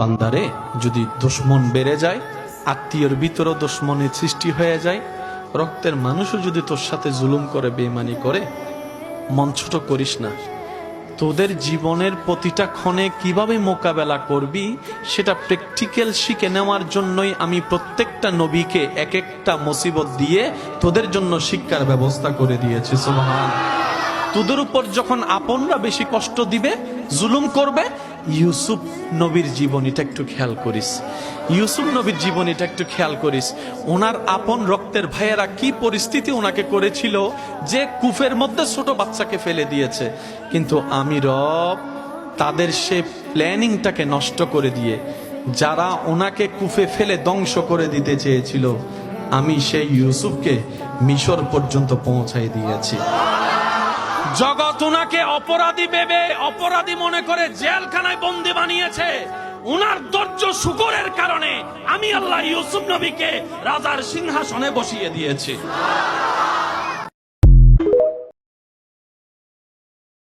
বান্দারে, যদি দুশ্মন বেড়ে যায়, আত্মীয়র ভিতরেও দুশ্মনের সৃষ্টি হয়ে যায়, রক্তের মানুষও যদি তোর সাথে জুলুম করে, বেঈমানি করে, মন ছোট করিস না। তোদের জীবনের প্রতিটা ক্ষণে কিভাবে মোকাবেলা করবি সেটা প্র্যাকটিক্যাল শিখে নেওয়ার জন্যই আমি প্রত্যেকটা নবীকে এক একটা মুসিবত দিয়ে তোদের জন্য শিক্ষার ব্যবস্থা করে দিয়েছি। সুবহান। তোদের উপর যখন আপনরা বেশি কষ্ট দিবে, জুলুম করবে, ইউসুফ নবীর জীবনীটা একটু খেয়াল করিস। ইউসুফ নবীর জীবনীটা একটু খেয়াল করিস। ওনার আপন রক্তের ভাইয়েরা কি পরিস্থিতি ওনাকে করেছিল যে কূপের মধ্যে ছোট বাচ্চাকে ফেলে দিয়েছে, কিন্তু আমি রব তাদের সে প্ল্যানিংটাকে নষ্ট করে দিয়ে, যারা ওনাকে কূপে ফেলে ধ্বংস করে দিতে চেয়েছিল, আমি সেই ইউসুফকে মিশর পর্যন্ত পৌঁছাই দিয়েছি। জগৎ ওনাকে অপরাধী ভেবে, অপরাধী মনে করে জেলখানায় বন্দী বানিয়েছে। উনার ধৈর্য শুকরের কারণে আমি আল্লাহ ইউসুফ নবীকে রাজার সিংহাসনে বসিয়ে দিয়েছি।